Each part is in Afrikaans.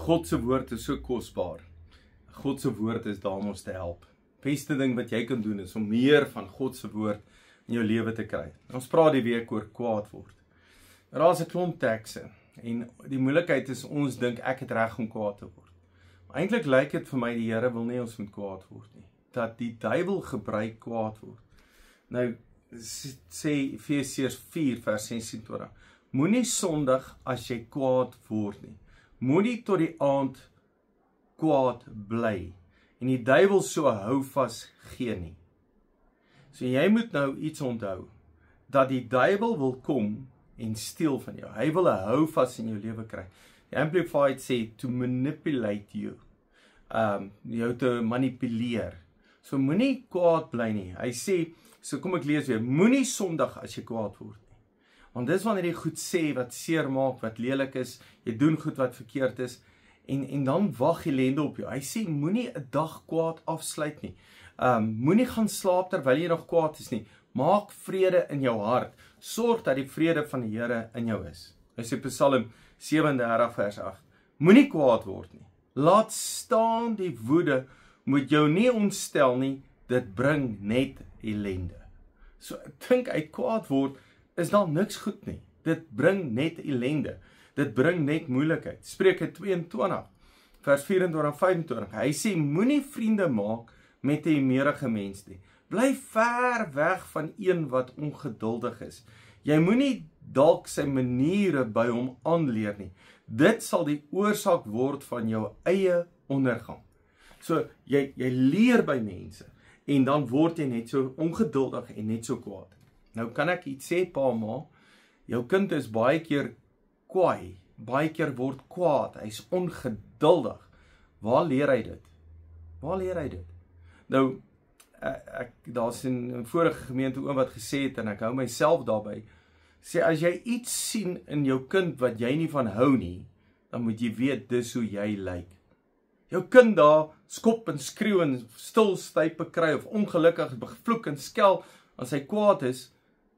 God se woord is so kosbaar. God se woord is daar om ons te help. Beste ding wat jy kan doen is om meer van God se woord in jou lewe te kry. Ons praat die week oor kwaad word. Daar is 'n klomp tekste en die moeilikheid is ons dink ek het reg om kwaad te word. Maar eintlik lyk dit vir my die Here wil nie ons moet kwaad word nie. Dat die duiwel gebruik kwaad word. Nou sê Efesiërs 4 vers 26. Moenie sondig as jy kwaad word nie. Moenie tot die aand kwaad bly en die duiwel so hou vas gee nie. So jy moet nou iets onthou, dat die duiwel wil kom en steel van jou. Hy wil 'n hou vas in jou lewe kry. Die Amplified sê to manipulate you. Jou te manipuleer. So moenie kwaad bly nie. Hy sê, so kom ek lees weer, moenie sondig as jy kwaad word nie. Want dis wanneer jy goed sê wat seer maak, wat lelik is, jy doen goed wat verkeerd is, en dan wag ellende op jou. Hy sê, moenie 'n dag kwaad afsluit nie. Moenie gaan slaap terwyl jy nog kwaad is nie. Maak vrede in jou hart. Sorg dat die vrede van die Here in jou is. Hy sê Psalm 37 vers 8. Moenie kwaad word nie. Laat staan die woede, moet jou nie ontstel nie, dit bring net ellende. So ek dink uit kwaad word is daar niks goed nie. Dit bring net ellende. Dit bring net moeilikheid. Spreuke 22 vers 24-25. Hy sê moenie vriende maak met 'n humørige mens nie. Bly ver weg van een wat ongeduldig is. Jy moenie dalk sy maniere by hom aanleer nie. Dit sal die oorsaak word van jou eie ondergang. So jy leer by mense en dan word jy net so ongeduldig en net so kwaad. Nou kan ek iets sê, pa, ma, jou kind is baie keer kwaai, baie keer word kwaad, hy's ongeduldig. Waar leer hy dit? Waar leer hy dit? Nou, daar's 'n vorige gemeente oom wat gesê het, en ek hou myself daarby, sê as jy iets sien in jou kind wat jy nie van hou nie, dan moet jy weet dis hoe jy lyk. Jou kind daar skop en skreeu en stilstype kry of ongelukkig vloek en skel as hy kwaad is,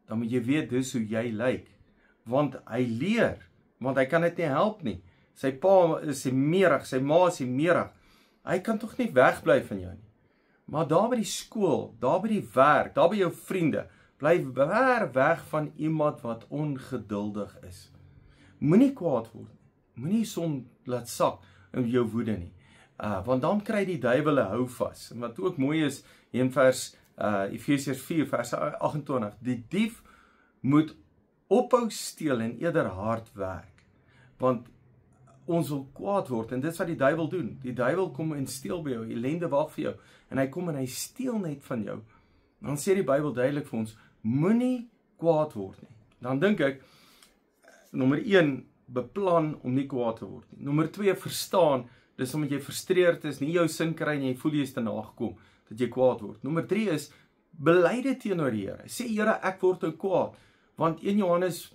dan moet jy weet dis hoe jy lyk. Want hy leer, want hy kan dit nie help nie. Sy pa is meerig, sy ma is meerig. Hy kan tog nie wegbly van jou nie. Maar daar by die skool, daar by die werk, daar by jou vriende, bly ver weg van iemand wat ongeduldig is. Moenie kwaad word nie. Moenie son laat sak in jou woede nie. Want dan kry die duiwel 'n hou vas. En wat ook mooi is, in vers Efesiërs 4 vers 28, die dief moet ophou steel en eerder hard werk. Want ons wil kwaad word en dit is wat die duiwel doen. Die duiwel kom en steel by jou, ellende wag vir jou en hy kom en hy steel net van jou. Dan sê die Bybel duidelik vir ons, moenie kwaad word nie. Dan dink ek, nommer 1, beplan om nie kwaad te word nie. Nommer 2, verstaan, dis omdat jy frustreerd is, nie jou sin kry en jy voel jy is te nagekom, dat jy kwaad word. Nommer 3 is, bely dit teenoor die Here. Sê, Here, ek word nou kwaad, want 1 Johannes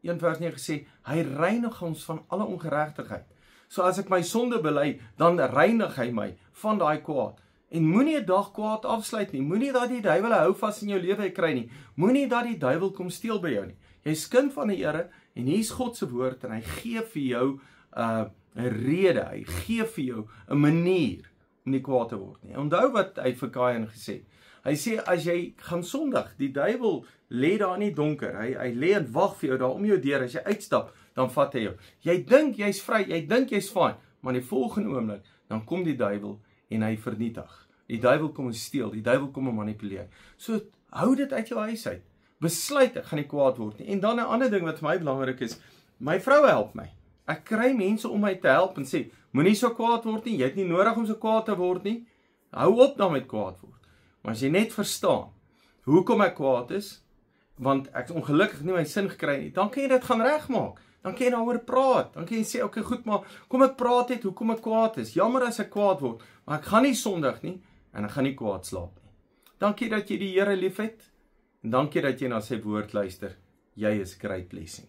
1 vers 9 sê, hy reinig ons van alle ongeregtigheid. So as ek my sonde bely, dan reinig hy my van daai kwaad. En moenie 'n dag kwaad afsluit nie. Moenie dat die duiwel 'n hou vas in jou lewe kry nie. Moenie dat die duiwel kom steel by jou nie. Jy's kind van die Here en hier's God se woord en hy gee vir jou 'n rede. Hy gee vir jou 'n manier om nie kwaad te word nie. Onthou wat hy vir Kain gesê het. Hy sê as jy gaan sondig, die duiwel lê daar in die donker. Hy lê en wag vir jou daar om jou deur. As jy uitstap, dan vat hy jou. Jy dink jy's vry, jy dink jy's fyn, maar in die volgende oomblik dan kom die duiwel en hy vernietig. Die duiwel kom en steel, die duiwel kom en manipuleer. So hou dit uit jou huis uit. Besluit ek gaan nie kwaad word nie. En dan 'n ander ding wat vir my belangrik is, my vrou help my. Ek kry mense om my te help en sê, moenie so kwaad word nie, jy het nie nodig om so kwaad te word nie. Hou op dan met kwaad word. Maar as jy net verstaan hoekom ek kwaad is, want ek het ongelukkig nie my sin gekry nie, dan kan jy dit gaan regmaak. Dan kan jy daaroor praat. Dan kan jy sê, okay, goed, maar kom ek praat net hoekom ek kwaad is. Jammer as ek kwaad word, maar ek gaan nie sondig nie en ek gaan nie kwaad slaap nie. Dankie dat jy die Here liefhet en dankie dat jy na sy woord luister. Jy is great blessing.